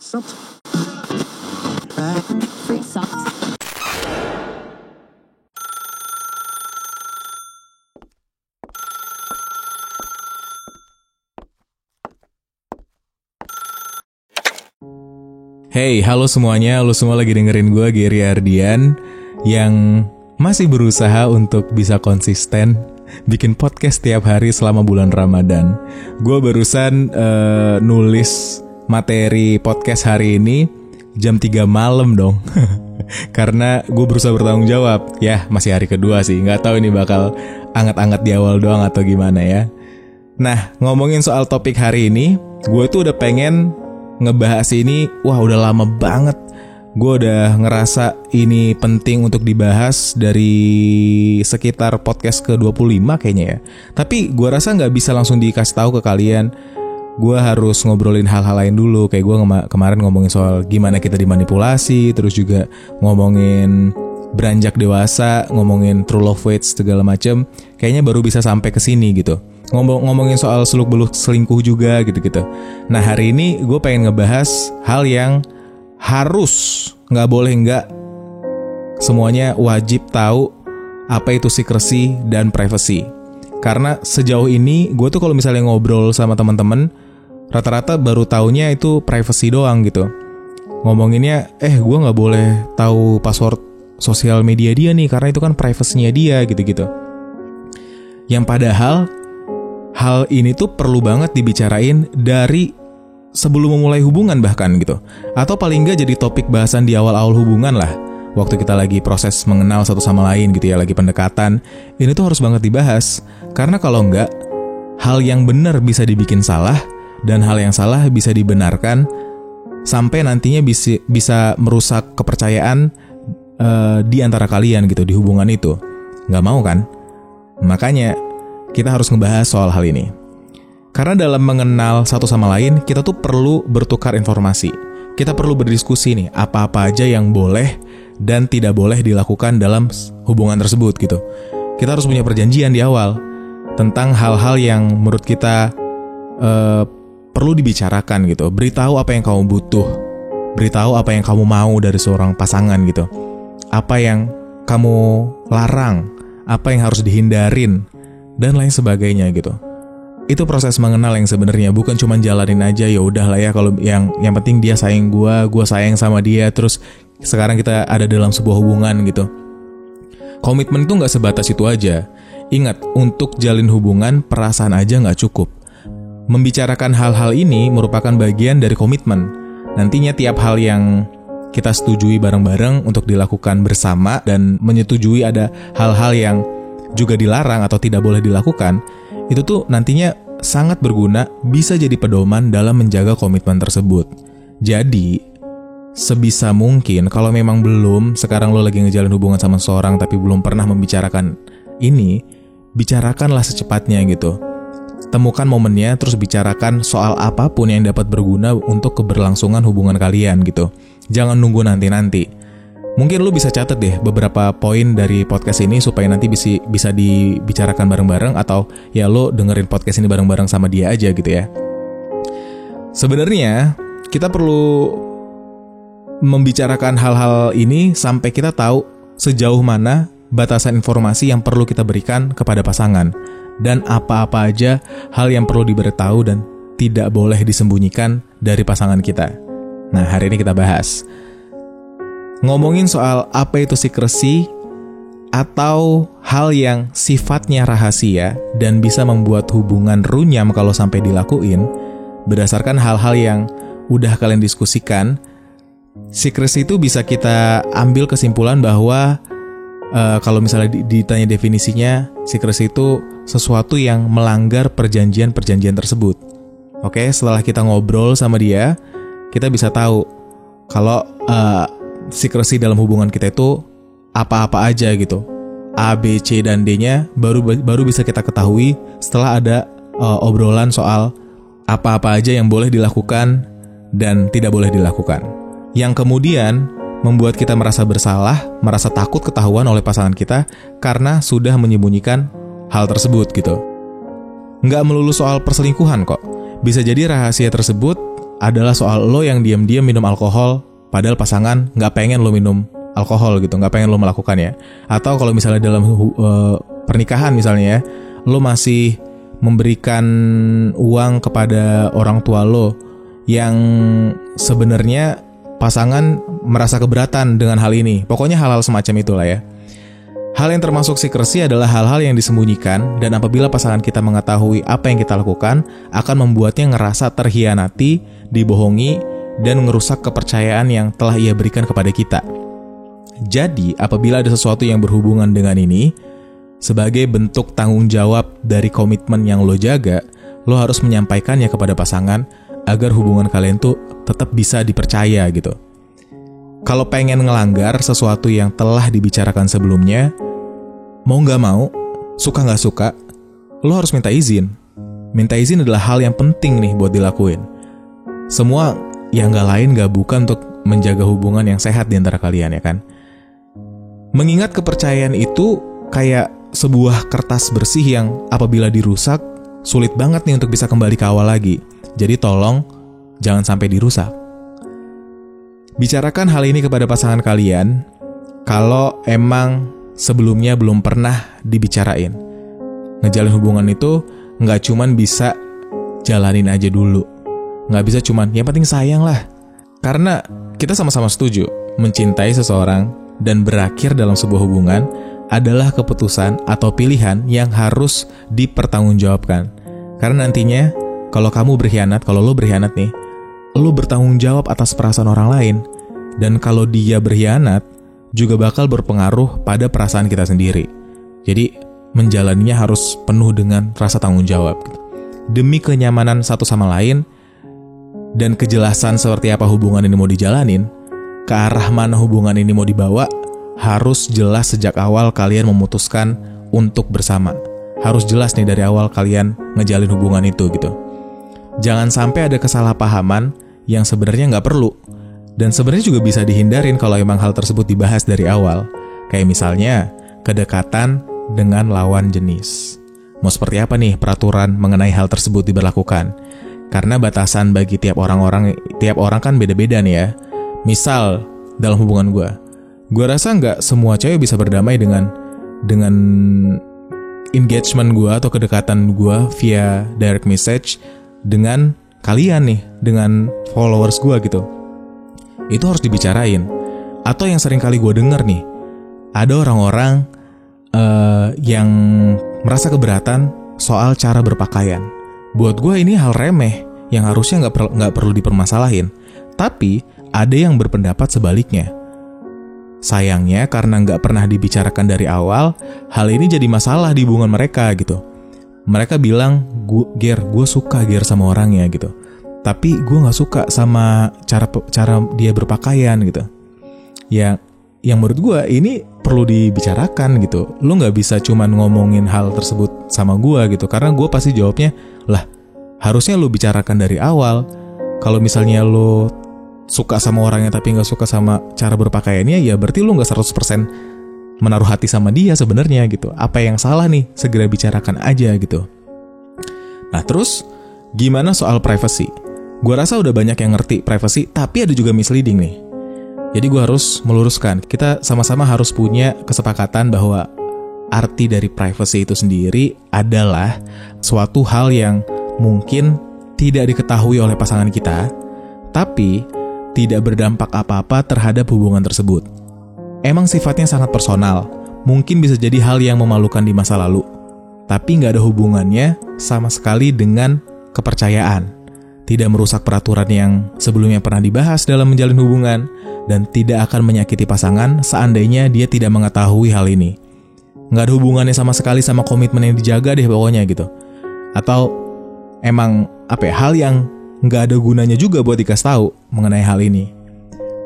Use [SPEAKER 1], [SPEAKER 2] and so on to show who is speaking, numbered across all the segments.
[SPEAKER 1] Free socks.
[SPEAKER 2] Hey, halo semuanya, lu semua lagi dengerin gue, Gary Ardian, yang masih berusaha untuk bisa konsisten bikin podcast tiap hari selama bulan Ramadan. Gue barusan nulis materi podcast hari ini jam 3 malam dong. Karena gue berusaha bertanggung jawab. Ya, masih hari kedua sih, gak tahu ini bakal anget-anget di awal doang atau gimana ya. Nah, ngomongin soal topik hari ini, gue tuh udah pengen ngebahas ini, wah udah lama banget. Gue udah ngerasa ini penting untuk dibahas dari sekitar podcast ke-25 kayaknya ya. Tapi gue rasa gak bisa langsung dikasih tahu ke kalian. Gue harus ngobrolin hal-hal lain dulu. Kayak gue kemarin ngomongin soal gimana kita dimanipulasi, terus juga ngomongin beranjak dewasa, ngomongin true love waits segala macem. Kayaknya baru bisa sampai ke sini gitu. Ngomongin soal seluk-beluk selingkuh juga gitu-gitu. Nah, hari ini gue pengen ngebahas hal yang harus, gak boleh enggak, semuanya wajib tahu apa itu secrecy dan privacy. Karena sejauh ini gue tuh kalau misalnya ngobrol sama teman-teman, rata-rata baru taunya itu privacy doang gitu. Ngomonginnya, gue gak boleh tahu password sosial media dia nih, karena itu kan privacy-nya dia gitu-gitu. Yang padahal hal ini tuh perlu banget dibicarain dari sebelum memulai hubungan bahkan gitu. Atau paling nggak jadi topik bahasan di awal-awal hubungan lah. Waktu kita lagi proses mengenal satu sama lain gitu ya, lagi pendekatan. Ini tuh harus banget dibahas. Karena kalau nggak, hal yang benar bisa dibikin salah, dan hal yang salah bisa dibenarkan, sampai nantinya bisa merusak kepercayaan di antara kalian gitu, di hubungan itu. Nggak mau kan? Makanya kita harus ngebahas soal hal ini. Karena dalam mengenal satu sama lain, kita tuh perlu bertukar informasi. Kita perlu berdiskusi nih, apa-apa aja yang boleh dan tidak boleh dilakukan dalam hubungan tersebut gitu. Kita harus punya perjanjian di awal tentang hal-hal yang menurut kita perlu dibicarakan gitu. Beritahu apa yang kamu butuh. Beritahu apa yang kamu mau dari seorang pasangan gitu. Apa yang kamu larang, apa yang harus dihindarin, dan lain sebagainya gitu. Itu proses mengenal yang sebenarnya, bukan cuma jalanin aja ya udahlah ya, kalau yang penting dia sayang gue sayang sama dia, terus sekarang kita ada dalam sebuah hubungan gitu. Komitmen itu nggak sebatas itu aja. Ingat, untuk jalin hubungan perasaan aja nggak cukup. Membicarakan hal-hal ini merupakan bagian dari komitmen. Nantinya tiap hal yang kita setujui bareng-bareng untuk dilakukan bersama dan menyetujui ada hal-hal yang juga dilarang atau tidak boleh dilakukan, itu tuh nantinya sangat berguna, bisa jadi pedoman dalam menjaga komitmen tersebut. Jadi, sebisa mungkin kalau memang belum, sekarang lo lagi ngejalin hubungan sama seseorang tapi belum pernah membicarakan ini, bicarakanlah secepatnya gitu. Temukan momennya, terus bicarakan soal apapun yang dapat berguna untuk keberlangsungan hubungan kalian gitu. Jangan nunggu nanti-nanti. Mungkin lu bisa catat deh beberapa poin dari podcast ini supaya nanti bisa dibicarakan bareng-bareng, atau ya lu dengerin podcast ini bareng-bareng sama dia aja gitu ya. Sebenarnya kita perlu membicarakan hal-hal ini sampai kita tahu sejauh mana batasan informasi yang perlu kita berikan kepada pasangan, dan apa-apa aja hal yang perlu diberitahu dan tidak boleh disembunyikan dari pasangan kita. Nah, hari ini kita bahas ngomongin soal apa itu secrecy atau hal yang sifatnya rahasia dan bisa membuat hubungan runyam kalau sampai dilakuin. Berdasarkan hal-hal yang udah kalian diskusikan, secrecy itu bisa kita ambil kesimpulan bahwa kalau misalnya ditanya definisinya, secrecy itu sesuatu yang melanggar perjanjian-perjanjian tersebut. Oke, setelah kita ngobrol sama dia, kita bisa tahu kalau secrecy dalam hubungan kita itu apa-apa aja gitu. A, B, C, dan D-nya baru bisa kita ketahui setelah ada obrolan soal apa-apa aja yang boleh dilakukan dan tidak boleh dilakukan. Yang kemudian membuat kita merasa bersalah, merasa takut ketahuan oleh pasangan kita karena sudah menyembunyikan hal tersebut gitu. Nggak melulu soal perselingkuhan kok. Bisa jadi rahasia tersebut adalah soal lo yang diam-diam minum alkohol, padahal pasangan nggak pengen lo minum alkohol gitu, nggak pengen lo melakukannya. Atau kalau misalnya dalam pernikahan misalnya ya, lo masih memberikan uang kepada orang tua lo yang sebenarnya pasangan merasa keberatan dengan hal ini. Pokoknya hal-hal semacam itulah ya. Hal yang termasuk secrecy adalah hal-hal yang disembunyikan, dan apabila pasangan kita mengetahui apa yang kita lakukan, akan membuatnya ngerasa terhianati, dibohongi, dan ngerusak kepercayaan yang telah ia berikan kepada kita. Jadi, apabila ada sesuatu yang berhubungan dengan ini, sebagai bentuk tanggung jawab dari komitmen yang lo jaga, lo harus menyampaikannya kepada pasangan agar hubungan kalian tuh tetap bisa dipercaya gitu. Kalau pengen ngelanggar sesuatu yang telah dibicarakan sebelumnya, mau gak mau, suka gak suka, lo harus minta izin. Minta izin adalah hal yang penting nih buat dilakuin. Semua yang gak lain gak bukan untuk menjaga hubungan yang sehat di antara kalian ya kan. Mengingat kepercayaan itu kayak sebuah kertas bersih yang apabila dirusak, sulit banget nih untuk bisa kembali ke awal lagi. Jadi tolong, jangan sampai dirusak. Bicarakan hal ini kepada pasangan kalian kalau emang sebelumnya belum pernah dibicarain. Ngejalin hubungan itu nggak cuman bisa jalanin aja dulu. Nggak bisa cuman, yang penting sayang lah. Karena kita sama-sama setuju, mencintai seseorang dan berakhir dalam sebuah hubungan adalah keputusan atau pilihan yang harus dipertanggungjawabkan. Karena nantinya, kalau kamu berkhianat, kalau lo berkhianat nih, lo bertanggung jawab atas perasaan orang lain. Dan kalau dia berkhianat, juga bakal berpengaruh pada perasaan kita sendiri. Jadi, menjalaninya harus penuh dengan rasa tanggung jawab. Demi kenyamanan satu sama lain, dan kejelasan seperti apa hubungan ini mau dijalanin, ke arah mana hubungan ini mau dibawa, harus jelas sejak awal kalian memutuskan untuk bersama. Harus jelas nih dari awal kalian ngejalin hubungan itu gitu. Jangan sampai ada kesalahpahaman yang sebenarnya nggak perlu. Dan sebenarnya juga bisa dihindarin kalau emang hal tersebut dibahas dari awal. Kayak misalnya, kedekatan dengan lawan jenis. Mau seperti apa nih peraturan mengenai hal tersebut diberlakukan? Karena batasan bagi tiap orang kan beda-beda nih ya. Misal, dalam hubungan gue rasa nggak semua cewek bisa berdamai dengan engagement gue atau kedekatan gue via direct message dengan kalian nih, dengan followers gue gitu. Itu harus dibicarain. Atau yang sering kali gue denger nih, ada orang-orang yang merasa keberatan soal cara berpakaian. Buat gue ini hal remeh yang harusnya nggak perlu dipermasalahin. Tapi ada yang berpendapat sebaliknya. Sayangnya karena nggak pernah dibicarakan dari awal, hal ini jadi masalah di hubungan mereka gitu. Mereka bilang, gue suka sama orangnya gitu. Tapi gue nggak suka sama cara dia berpakaian gitu. Yang menurut gue ini perlu dibicarakan gitu. Lu nggak bisa cuman ngomongin hal tersebut sama gue gitu. Karena gue pasti jawabnya, lah harusnya lu bicarakan dari awal. Kalau misalnya lu suka sama orangnya tapi gak suka sama cara berpakaiannya, ya berarti lu gak 100% menaruh hati sama dia sebenarnya gitu. Apa yang salah nih? Segera bicarakan aja gitu. Nah terus, gimana soal privacy? Gue rasa udah banyak yang ngerti privacy, tapi ada juga misleading nih. Jadi gue harus meluruskan, kita sama-sama harus punya kesepakatan bahwa arti dari privacy itu sendiri adalah suatu hal yang mungkin tidak diketahui oleh pasangan kita, tapi tidak berdampak apa-apa terhadap hubungan tersebut. Emang sifatnya sangat personal, mungkin bisa jadi hal yang memalukan di masa lalu, tapi nggak ada hubungannya sama sekali dengan kepercayaan. Tidak merusak peraturan yang sebelumnya pernah dibahas dalam menjalin hubungan, dan tidak akan menyakiti pasangan seandainya dia tidak mengetahui hal ini. Nggak ada hubungannya sama sekali sama komitmen yang dijaga deh pokoknya gitu. Atau emang hal yang nggak ada gunanya juga buat dikasih tahu mengenai hal ini.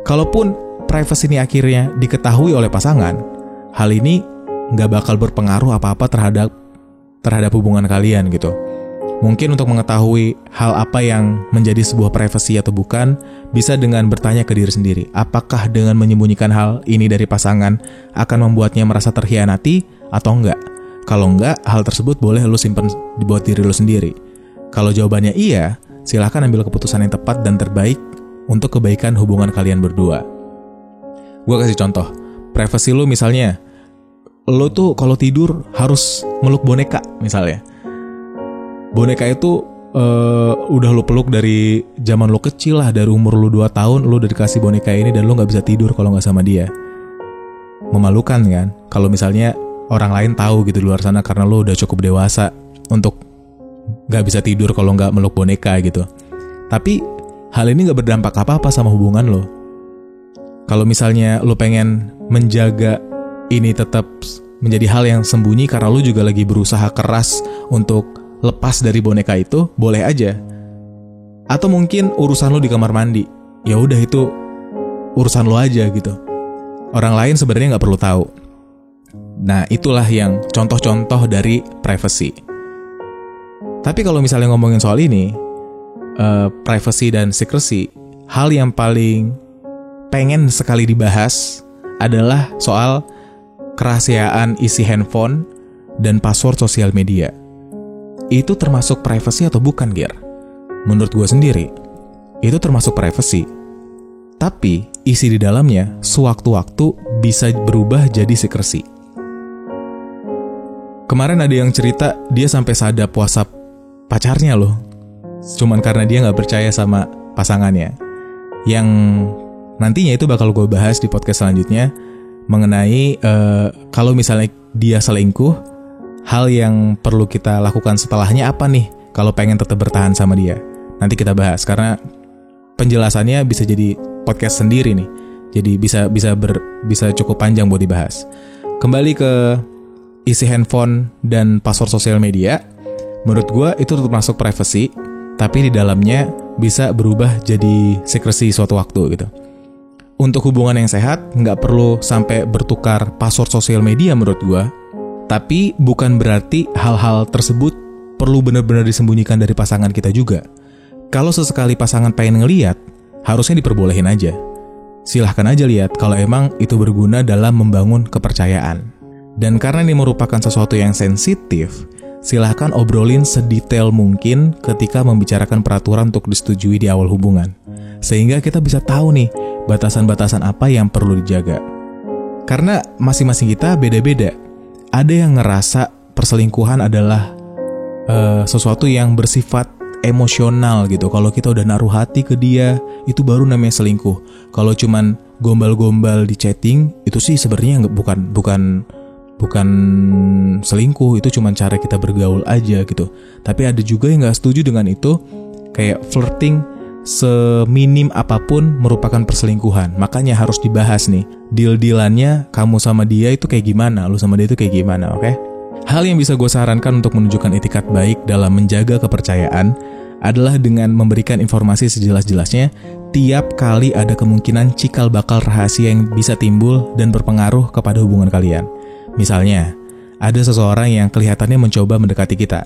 [SPEAKER 2] Kalaupun privacy ini akhirnya diketahui oleh pasangan, hal ini nggak bakal berpengaruh apa-apa terhadap hubungan kalian gitu. Mungkin untuk mengetahui hal apa yang menjadi sebuah privacy atau bukan, bisa dengan bertanya ke diri sendiri, apakah dengan menyembunyikan hal ini dari pasangan akan membuatnya merasa terhianati atau enggak? Kalau enggak, hal tersebut boleh lu simpen buat diri lu sendiri. Kalau jawabannya iya, Silahkan ambil keputusan yang tepat dan terbaik untuk kebaikan hubungan kalian berdua. Gue kasih contoh, privasi lu misalnya, lu tuh kalau tidur harus meluk boneka misalnya. Boneka itu udah lu peluk dari zaman lu kecil lah, dari umur lu 2 tahun lu udah dikasih boneka ini dan lu gak bisa tidur kalau gak sama dia. Memalukan kan kalau misalnya orang lain tahu gitu di luar sana karena lu udah cukup dewasa untuk gak bisa tidur kalau gak meluk boneka gitu. Tapi hal ini gak berdampak apa-apa sama hubungan lo. Kalau misalnya lo pengen menjaga ini tetap menjadi hal yang sembunyi karena lo juga lagi berusaha keras untuk lepas dari boneka itu, boleh aja. Atau mungkin urusan lo di kamar mandi, ya udah itu urusan lo aja gitu. Orang lain sebenarnya gak perlu tahu. Nah, itulah yang contoh-contoh dari privacy. Tapi kalau misalnya ngomongin soal ini, privacy dan secrecy, hal yang paling pengen sekali dibahas adalah soal kerahasiaan isi handphone dan password sosial media. Itu termasuk privacy atau bukan, Ger? Menurut gue sendiri, itu termasuk privacy. Tapi isi di dalamnya sewaktu-waktu bisa berubah jadi secrecy. Kemarin ada yang cerita dia sampai sadap WhatsApp pacarnya loh, cuman karena dia gak percaya sama pasangannya. Yang nantinya itu bakal gue bahas di podcast selanjutnya mengenai kalau misalnya dia selingkuh, hal yang perlu kita lakukan setelahnya apa nih kalau pengen tetap bertahan sama dia. Nanti kita bahas karena penjelasannya bisa jadi podcast sendiri nih, jadi bisa cukup panjang buat dibahas. Kembali ke isi handphone dan password sosial media. Menurut gue itu tetap masuk privacy, tapi di dalamnya bisa berubah jadi secrecy suatu waktu gitu. Untuk hubungan yang sehat, nggak perlu sampai bertukar password sosial media menurut gue. Tapi bukan berarti hal-hal tersebut perlu benar-benar disembunyikan dari pasangan kita juga. Kalau sesekali pasangan pengen ngeliat, harusnya diperbolehin aja. Silahkan aja lihat kalau emang itu berguna dalam membangun kepercayaan. Dan karena ini merupakan sesuatu yang sensitif, silahkan obrolin sedetail mungkin ketika membicarakan peraturan untuk disetujui di awal hubungan. Sehingga kita bisa tahu nih, batasan-batasan apa yang perlu dijaga. Karena masing-masing kita beda-beda. Ada yang ngerasa perselingkuhan adalah sesuatu yang bersifat emosional gitu. Kalau kita udah naruh hati ke dia, itu baru namanya selingkuh. Kalau cuman gombal-gombal di chatting, itu sih sebenarnya bukan selingkuh, itu cuma cara kita bergaul aja gitu. Tapi ada juga yang gak setuju dengan itu, kayak flirting seminim apapun merupakan perselingkuhan. Makanya harus dibahas nih, deal-dealannya kamu sama dia itu kayak gimana, lu sama dia itu kayak gimana, oke? Hal yang bisa gue sarankan untuk menunjukkan etikat baik dalam menjaga kepercayaan adalah dengan memberikan informasi sejelas-jelasnya tiap kali ada kemungkinan cikal bakal rahasia yang bisa timbul dan berpengaruh kepada hubungan kalian. Misalnya, ada seseorang yang kelihatannya mencoba mendekati kita.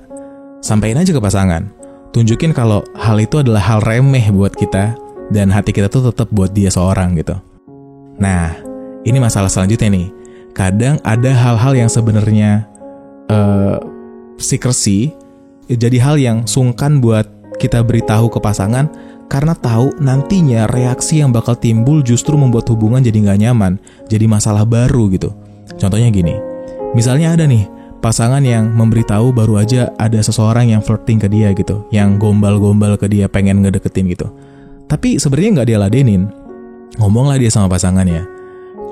[SPEAKER 2] Sampaikan aja ke pasangan. Tunjukin kalau hal itu adalah hal remeh buat kita dan hati kita tuh tetap buat dia seorang gitu. Nah, ini masalah selanjutnya nih. Kadang ada hal-hal yang sebenarnya secrecy, jadi hal yang sungkan buat kita beritahu ke pasangan karena tahu nantinya reaksi yang bakal timbul justru membuat hubungan jadi gak nyaman, jadi masalah baru gitu. Contohnya gini, misalnya ada nih pasangan yang memberitahu baru aja ada seseorang yang flirting ke dia gitu, yang gombal-gombal ke dia, pengen ngedeketin gitu. Tapi sebenarnya nggak dia ladenin, ngomonglah dia sama pasangannya.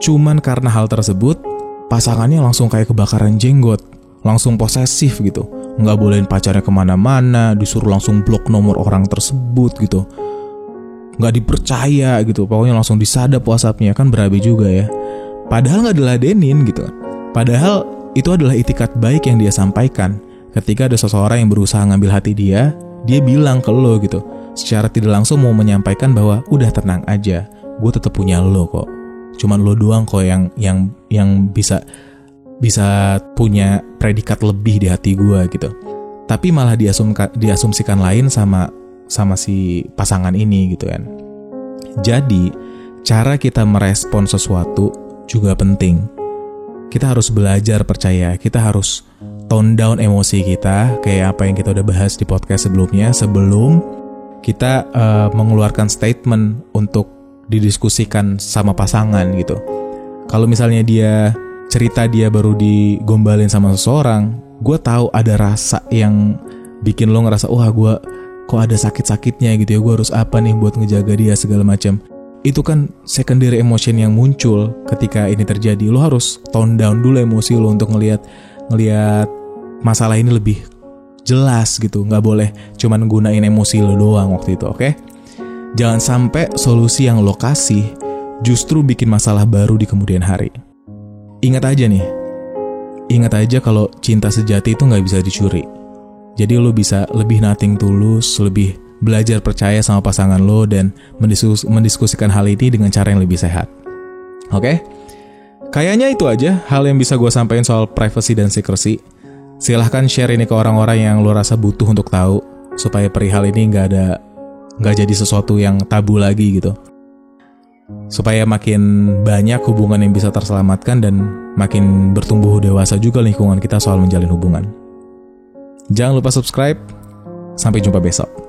[SPEAKER 2] Cuman karena hal tersebut, pasangannya langsung kayak kebakaran jenggot, langsung posesif gitu, nggak bolehin pacarnya kemana-mana, disuruh langsung blok nomor orang tersebut gitu, nggak dipercaya gitu, pokoknya langsung disadap WhatsApp-nya, kan berabe juga ya. Padahal gak diladenin gitu. Padahal itu adalah itikat baik yang dia sampaikan. Ketika ada seseorang yang berusaha ngambil hati dia bilang ke lo gitu, secara tidak langsung mau menyampaikan bahwa udah tenang aja, gue tetap punya lo kok. Cuman lo doang kok yang bisa punya predikat lebih di hati gue gitu. Tapi malah diasumsikan lain sama si pasangan ini gitu kan. Jadi cara kita merespon sesuatu juga penting. Kita harus belajar percaya, kita harus tone down emosi kita, kayak apa yang kita udah bahas di podcast sebelumnya, sebelum kita mengeluarkan statement untuk didiskusikan sama pasangan gitu. Kalau misalnya dia cerita dia baru digombalin sama seseorang, gue tahu ada rasa yang bikin lo ngerasa, wah gue kok ada sakit-sakitnya gitu ya, gue harus apa nih buat ngejaga dia segala macam. Itu kan secondary emotion yang muncul ketika ini terjadi. Lo harus tone down dulu emosi lo untuk ngelihat masalah ini lebih jelas gitu. Nggak boleh cuman gunain emosi lo doang waktu itu, oke? Jangan sampai solusi yang lo kasih justru bikin masalah baru di kemudian hari. Ingat aja kalau cinta sejati itu nggak bisa dicuri. Jadi lo bisa lebih nothing tulus, lebih belajar percaya sama pasangan lo dan mendiskusikan hal ini dengan cara yang lebih sehat. Oke? Kayaknya itu aja hal yang bisa gue sampaikan soal privacy dan secrecy. Silahkan share ini ke orang-orang yang lo rasa butuh untuk tahu, supaya perihal ini nggak jadi sesuatu yang tabu lagi gitu. Supaya makin banyak hubungan yang bisa terselamatkan dan makin bertumbuh dewasa juga lingkungan kita soal menjalin hubungan. Jangan lupa subscribe. Sampai jumpa besok.